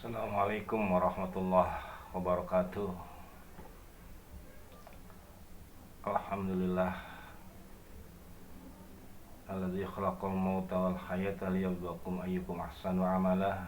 Assalamualaikum warahmatullahi wabarakatuh. Alhamdulillah alladzi khalaqal mauta wal hayata liyabluwakum ayyukum ahsanu amala.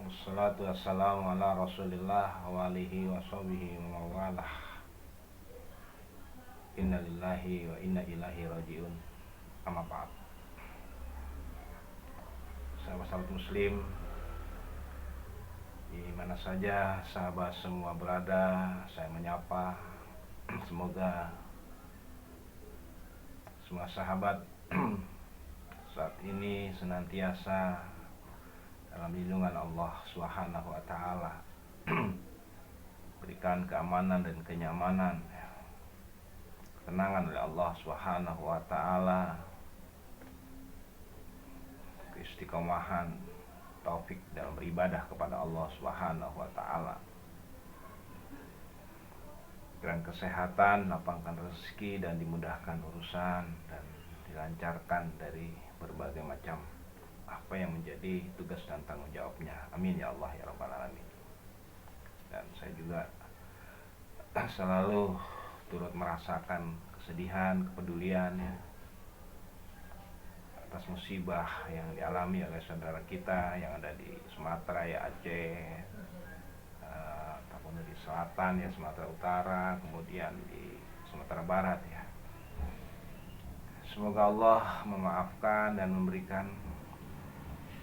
Wassalatu wassalamu ala Rasulillah wa alihi wa sahbihi wa mawalah. Inna lillahi wa inna ilaihi rajiun. Amma ba'd. Sahabat-sahabat muslim di mana saja sahabat semua berada, saya menyapa semoga semua sahabat saat ini senantiasa dalam lindungan Allah Subhanahu wa taala. Berikan keamanan dan kenyamanan, ketenangan oleh Allah Subhanahu wa taala, keistiqomahan, taufik dalam beribadah kepada Allah Subhanahu wa taala. Berikan kesehatan, lapangkan rezeki dan dimudahkan urusan dan dilancarkan dari berbagai macam apa yang menjadi tugas dan tanggung jawabnya. Amin ya Allah ya rabbal alamin. Dan saya juga selalu turut merasakan kesedihan, kepedulian ya, atas musibah yang dialami oleh saudara kita yang ada di Sumatera ya, Aceh, ataupun di selatan ya, Sumatera Utara, kemudian di Sumatera Barat ya. Semoga Allah memaafkan dan memberikan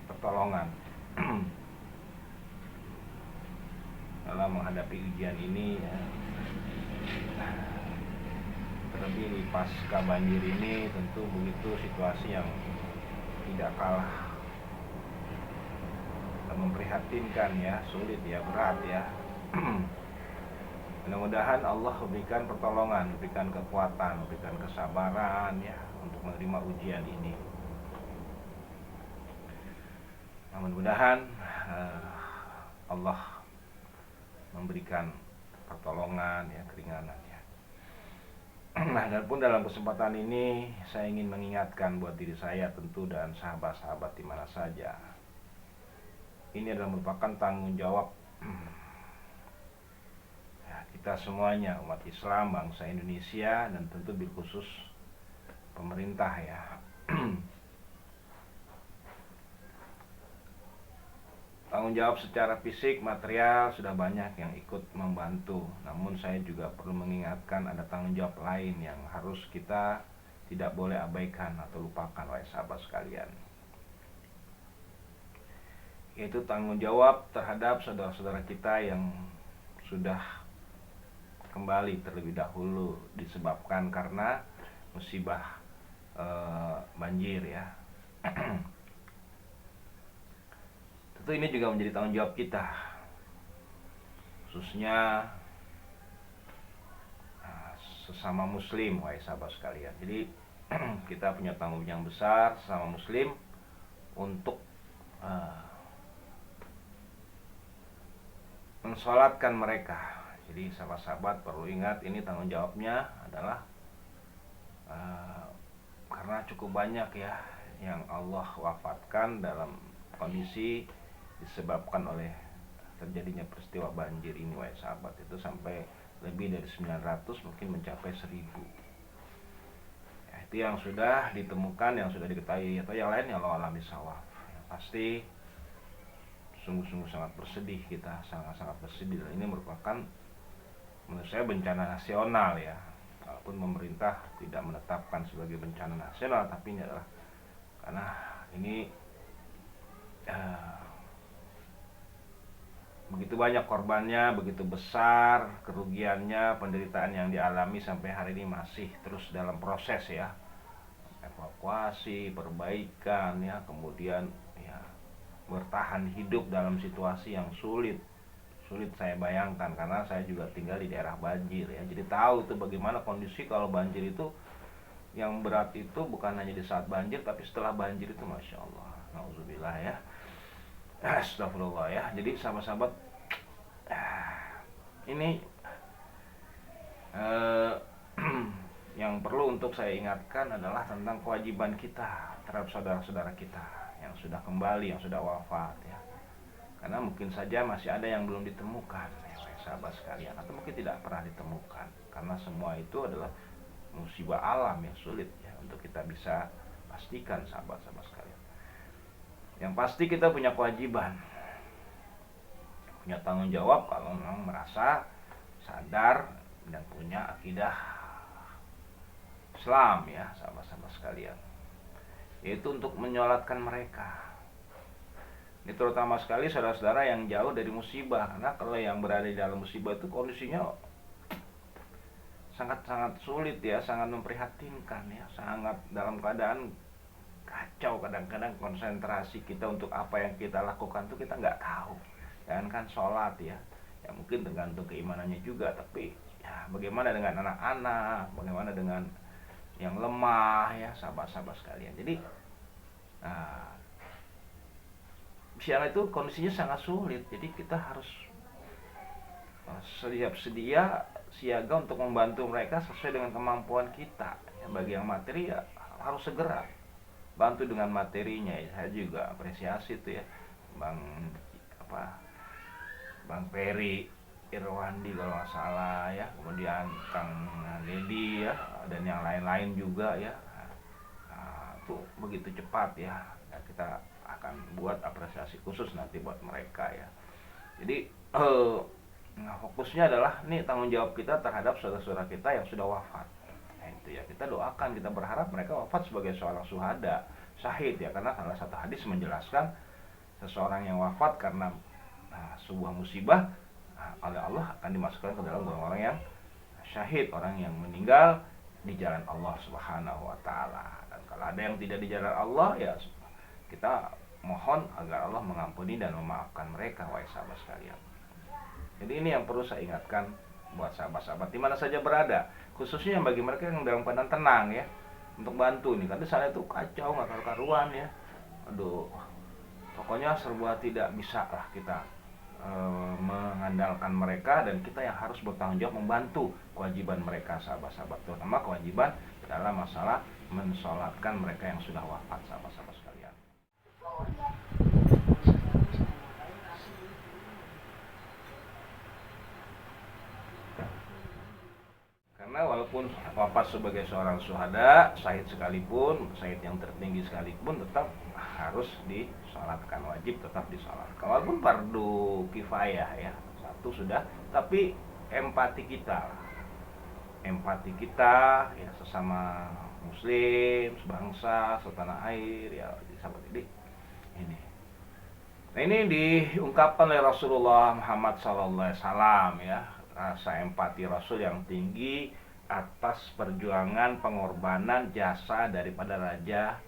pertolongan dalam menghadapi ujian ini ya. Terlebih di pasca banjir ini tentu begitu situasi yang tidak kalah memprihatinkan ya, sulit ya, berat ya. Mudah-mudahan Allah berikan pertolongan, berikan kekuatan, berikan kesabaran ya untuk menerima ujian ini. Mudah-mudahan Allah memberikan pertolongan ya, keringanan ya. Nah, dan pun dalam kesempatan ini saya ingin mengingatkan buat diri saya tentu dan sahabat-sahabat di mana saja. Ini adalah merupakan tanggung jawab ya, kita semuanya, umat Islam, bangsa Indonesia, dan tentu bil khusus pemerintah ya. Tanggung jawab secara fisik, material sudah banyak yang ikut membantu. Namun saya juga perlu mengingatkan ada tanggung jawab lain yang harus kita tidak boleh abaikan atau lupakan oleh sahabat sekalian. Yaitu tanggung jawab terhadap saudara-saudara kita yang sudah kembali terlebih dahulu disebabkan karena musibah banjir ya. Tentu ini juga menjadi tanggung jawab kita, khususnya sesama muslim, wahai sahabat sekalian. Jadi kita punya tanggung jawab yang besar sesama muslim untuk mensolatkan mereka. Jadi sahabat-sahabat perlu ingat, ini tanggung jawabnya adalah karena cukup banyak ya yang Allah wafatkan dalam kondisi disebabkan oleh terjadinya peristiwa banjir ini, wahai sahabat. Itu sampai lebih dari 900, mungkin mencapai 1000 ya, itu yang sudah ditemukan, yang sudah diketahui, atau yang lain yang Allah alami sawaf ya, pasti sungguh-sungguh sangat bersedih, kita sangat-sangat bersedih. Dan ini merupakan menurut saya bencana nasional ya, walaupun pemerintah tidak menetapkan sebagai bencana nasional, tapi ini adalah karena ini begitu banyak korbannya, begitu besar kerugiannya, penderitaan yang dialami sampai hari ini masih terus dalam proses ya, evakuasi, perbaikan ya, kemudian ya bertahan hidup dalam situasi yang sulit saya bayangkan, karena saya juga tinggal di daerah banjir ya, jadi tahu itu bagaimana kondisi kalau banjir itu. Yang berat itu bukan hanya di saat banjir, tapi setelah banjir itu, masya Allah, nauzubillah ya, astagfirullah ya. Jadi sahabat-sahabat, ini yang perlu untuk saya ingatkan adalah tentang kewajiban kita terhadap saudara-saudara kita yang sudah kembali, yang sudah wafat ya. karena mungkin saja masih ada yang belum ditemukan ya sahabat sekalian, atau mungkin tidak pernah ditemukan, karena semua itu adalah musibah alam yang sulit ya untuk kita bisa pastikan sahabat-sahabat sekalian. Yang pasti kita punya kewajiban, punya tanggung jawab kalau memang merasa sadar dan punya akidah Islam ya sahabat-sahabat sekalian, yaitu untuk menyolatkan mereka. Ini terutama sekali saudara-saudara yang jauh dari musibah, karena kalau yang berada di dalam musibah itu kondisinya sangat-sangat sulit ya, sangat memprihatinkan ya, sangat dalam keadaan kacau. Kadang-kadang konsentrasi kita untuk apa yang kita lakukan tuh kita nggak tahu. Jangan kan sholat ya mungkin tergantung keimanannya juga, tapi ya bagaimana dengan anak-anak, bagaimana dengan yang lemah ya sahabat-sahabat sekalian. Jadi siang itu kondisinya sangat sulit, jadi kita harus siaga untuk membantu mereka sesuai dengan kemampuan kita ya. Bagi yang materi ya harus segera bantu dengan materinya ya. Saya juga apresiasi itu ya Bang Peri Irwandi kalau nggak salah ya, kemudian Kang Dedi ya, dan yang lain-lain juga ya. Itu begitu cepat ya, kita akan buat apresiasi khusus nanti buat mereka ya. Jadi fokusnya adalah nih tanggung jawab kita terhadap saudara-saudara kita yang sudah wafat. Nah, itu ya, kita doakan, kita berharap mereka wafat sebagai seorang syuhada, syahid ya, karena salah satu hadis menjelaskan seseorang yang wafat karena sebuah musibah oleh Allah akan dimasukkan ke dalam orang yang syahid, orang yang meninggal di jalan Allah Subhanahu wa taala. Dan kalau ada yang tidak di jalan Allah ya kita mohon agar Allah mengampuni dan memaafkan mereka wahai sahabat sekalian. Jadi ini yang perlu saya ingatkan buat sahabat-sahabat di mana saja berada, khususnya bagi mereka yang dalam keadaan tenang ya, untuk bantu nih, karena sana itu kacau nggak karu-karuan ya. Aduh, pokoknya serba tidak bisa lah kita mengandalkan mereka, dan kita yang harus bertanggung jawab membantu kewajiban mereka sahabat-sahabat, terutama kewajiban dalam masalah mensolatkan mereka yang sudah wafat sahabat-sahabat sekalian. Karena walaupun wafat sebagai seorang syuhada, syahid sekalipun, syahid yang tertinggi sekalipun, tetap harus disolatkan, wajib tetap disolatkan. Walaupun fardu kifayah ya, satu sudah, tapi empati kita ya sesama muslim, sebangsa, setanah air ya, sahabat ini. Nah ini diungkapkan oleh Rasulullah Muhammad SAW ya, rasa empati Rasul yang tinggi atas perjuangan pengorbanan jasa daripada Raja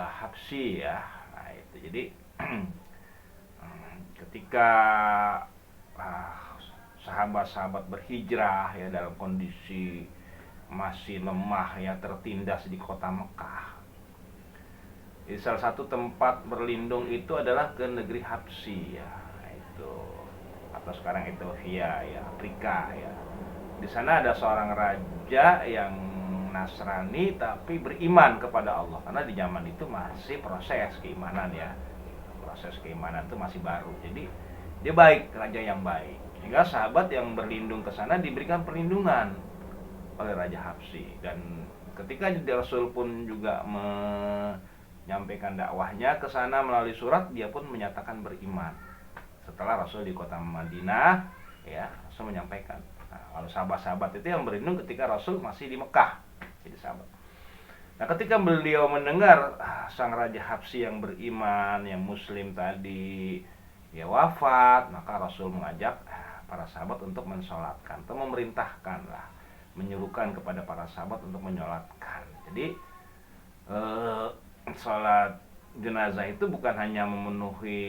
Habsyi ya. Nah itu jadi ketika sahabat-sahabat berhijrah ya dalam kondisi masih lemah ya, tertindas di kota Mekah. Di salah satu tempat berlindung itu adalah ke negeri Habsyi ya, itu atau sekarang Ethiopia ya, Afrika ya. Di sana ada seorang raja yang Nasrani tapi beriman kepada Allah, karena di zaman itu masih proses keimanan ya, proses keimanan itu masih baru. Jadi dia baik, raja yang baik, sehingga sahabat yang berlindung ke sana diberikan perlindungan oleh Raja Habsyi. Dan ketika Rasul pun juga menyampaikan dakwahnya ke sana melalui surat, dia pun menyatakan beriman. Setelah Rasul di kota Madinah ya, Rasul menyampaikan. Nah, kalau sahabat-sahabat itu yang berlindung ketika Rasul masih di Mekah, jadi sahabat. Nah, ketika beliau mendengar sang Raja Habsyi yang beriman, yang muslim tadi ya wafat, maka Rasul mengajak para sahabat untuk mensolatkan, atau memerintahkan lah, menyuruhkan kepada para sahabat untuk menyolatkan. Jadi sholat jenazah itu bukan hanya memenuhi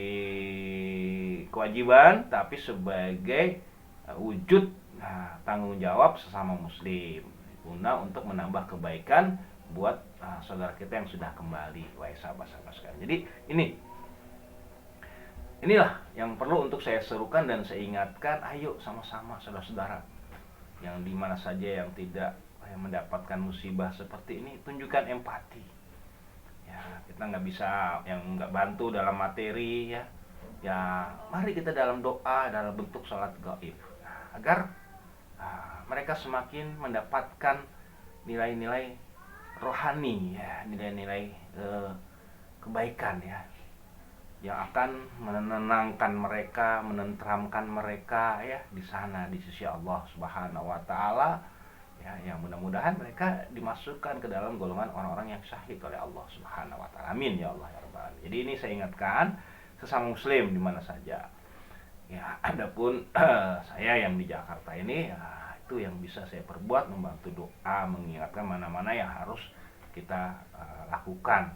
kewajiban, tapi sebagai wujud tanggung jawab sesama muslim, guna untuk menambah kebaikan buat saudara kita yang sudah kembali, wahai sahabat-sahabat sekalian. Jadi inilah yang perlu untuk saya serukan dan saya ingatkan. Ayo sama-sama saudara-saudara yang dimana saja yang tidak mendapatkan musibah seperti ini, tunjukkan empati ya. Kita nggak bisa yang nggak bantu dalam materi ya, Ya, mari kita dalam doa dalam bentuk sholat gaib agar mereka semakin mendapatkan nilai-nilai rohani ya, nilai-nilai kebaikan ya, yang akan menenangkan mereka, menenteramkan mereka ya di sana di sisi Allah Subhanahu wa taala ya, yang mudah-mudahan mereka dimasukkan ke dalam golongan orang-orang yang syahid oleh Allah Subhanahu wa taala. Amin ya Allah ya rabbal alamin. Jadi ini saya ingatkan sesama muslim di mana saja. Ya, adapun saya yang di Jakarta ini ya, itu yang bisa saya perbuat membantu doa, mengingatkan mana-mana yang harus kita lakukan.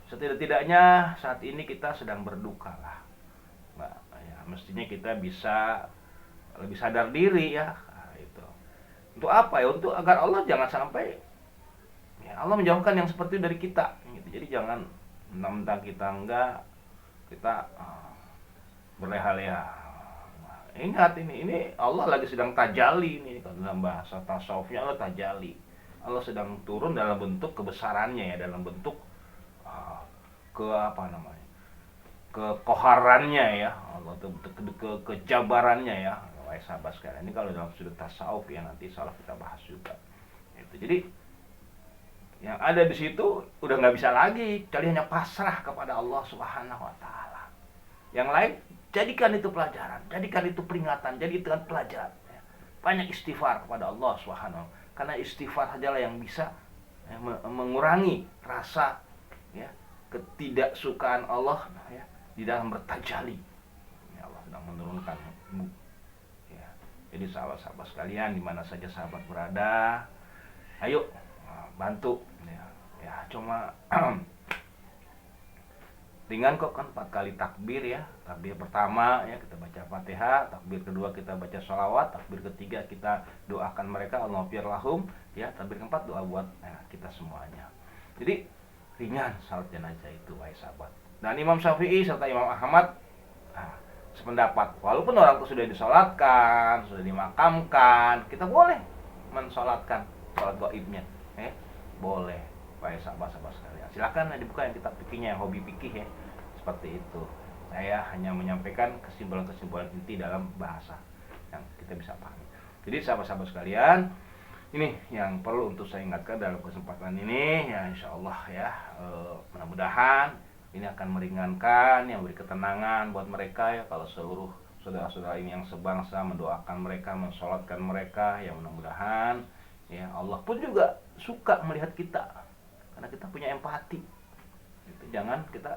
Setidak-tidaknya saat ini kita sedang berduka lah. Nah, ya, mestinya kita bisa lebih sadar diri ya. Nah, itu. Untuk apa ya? Untuk agar Allah jangan sampai ya, Allah menjauhkan yang seperti itu dari kita. Gitu. Jadi jangan mentang kita kita berleha-leha. Nah, ingat ini Allah lagi sedang tajalli ini, kalau dalam bahasa tasawufnya Allah tajalli. Allah sedang turun dalam bentuk kebesarannya ya, dalam bentuk kekoharannya ya, Allah tuh kejabarannya ya, wahai sahabat sekalian. Ini kalau dalam sudut tasawuf ya, nanti salah kita bahas juga. Itu. Jadi yang ada di situ udah nggak bisa lagi, kalian hanya pasrah kepada Allah Subhanahu wa taala. Yang lain jadikan itu pelajaran, jadikan itu peringatan, jadikan pelajaran. Ya. Banyak istighfar kepada Allah Subhanahu, karena istighfar sajalah yang bisa ya, mengurangi rasa ya, ketidaksukaan Allah ya, di dalam bertajali. Ya, Allah sedang menurunkan ya. Jadi sahabat-sahabat sekalian di mana saja sahabat berada, ayo bantu ya, ya cuma ringan kok kan 4 kali takbir ya. Takbir pertama ya kita baca Fatihah, takbir kedua kita baca sholawat, takbir ketiga kita doakan mereka Allahumma lahum ya, takbir keempat doa buat kita semuanya. Jadi ringan salat jenazah itu wahai sahabat. Dan Imam Syafi'i serta Imam Ahmad sependapat, walaupun orang itu sudah disolatkan, sudah dimakamkan, kita boleh mensolatkan sholat gaibnya boleh wahai sahabat-sahabat sekalian. Silakan dibuka yang kitab fikihnya, yang hobi fikih ya, seperti itu. Saya hanya menyampaikan kesimpulan-kesimpulan inti dalam bahasa yang kita bisa pahami. Jadi sahabat-sahabat sekalian, ini yang perlu untuk saya ingatkan dalam kesempatan ini ya, insya Allah ya, mudah-mudahan ini akan meringankan, yang beri ketenangan buat mereka ya, kalau seluruh saudara-saudara ini yang sebangsa mendoakan mereka, mensolatkan mereka ya, mudah-mudahan ya Allah pun juga suka melihat kita, karena kita punya empati. Gitu. Jangan kita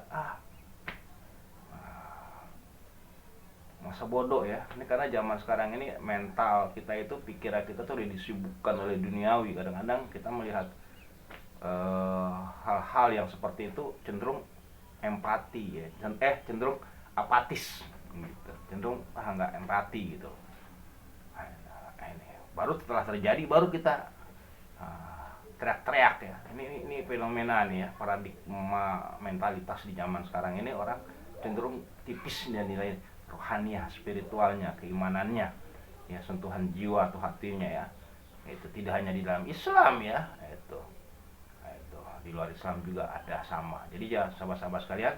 masa bodoh ya. Ini karena zaman sekarang ini mental kita itu, pikiran kita tuh udah disibukkan oleh duniawi. Kadang-kadang kita melihat hal-hal yang seperti itu cenderung empati ya, cenderung apatis gitu, cenderung nggak empati gitu. Ini baru setelah terjadi baru kita teriak-teriak ya. Ini fenomena nih ya, paradigma mentalitas di zaman sekarang ini, orang cenderung tipis nilai rohaniah, spiritualnya, keimanannya ya, sentuhan jiwa atau hatinya ya. Itu tidak hanya di dalam Islam ya, itu di luar Islam juga ada sama. Jadi ya sahabat-sahabat sekalian,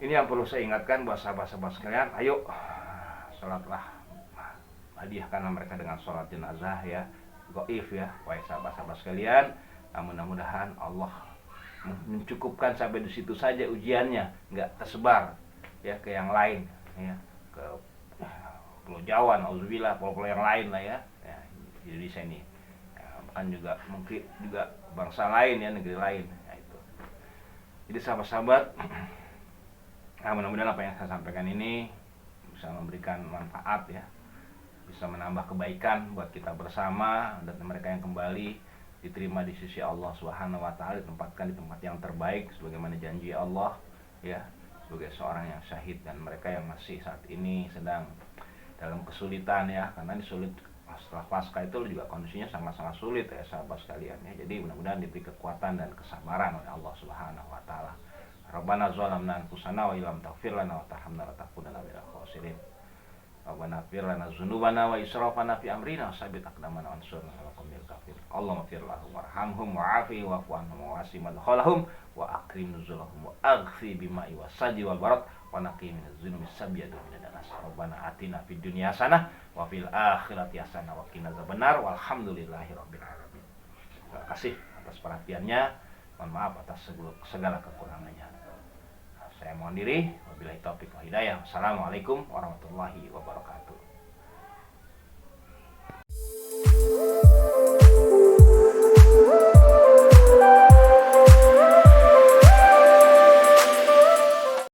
ini yang perlu saya ingatkan buat sahabat-sahabat sekalian, ayo sholatlah, hadiahkanlah mereka dengan sholat jenazah ya, gaib ya, wahai sahabat-sahabat sekalian. Mudah-mudahan Allah mencukupkan sampai di situ saja ujiannya, nggak tersebar ya ke yang lain ya, ke Pulau Jawa, nauzubillah, pulau-pulau yang lain lah ya, di Indonesia ini ya, bahkan juga mungkin juga bangsa lain ya, negeri lain ya, itu. Jadi sahabat-sahabat, mudah-mudahan apa yang saya sampaikan ini bisa memberikan manfaat ya, bisa menambah kebaikan buat kita bersama, dan mereka yang kembali diterima di sisi Allah Subhanahu wa taala, ditempatkan di tempat yang terbaik sebagaimana janji Allah ya, sebagai seorang yang syahid. Dan mereka yang masih saat ini sedang dalam kesulitan ya, karena disulit setelah pasca itu juga kondisinya sangat-sangat sulit ya sahabat sekalian ya. Jadi mudah-mudahan diberi kekuatan dan kesabaran oleh Allah Subhanahu wa taala. Rabbana zalamna anfusana wa illam taghfir lana wa tarhamna lanakunanna minal khasirin. Rabbana fir lana dzunubana wa israfana fi amrina sabit aqdamana wansurna 'alal qaumil kafirin. Allahumma fir lahum warhamhum wa'afi wa'fu anhum wa wasi madkhalahum wa akrim nuzulahum wa aghfi bima'i wasaji wal barak wa naqi minaz dzunubi sabyadu min danas. Rabbana atina fid dunya hasanah wa fil akhirati hasanah wa qina adzabannar walhamdulillahi rabbil alamin. Terima kasih atas perhatiannya. Mohon maaf atas segala kekurangannya. Saya mohon diri, wabillahi taufiq wal hidayah. Assalamualaikum warahmatullahi wabarakatuh.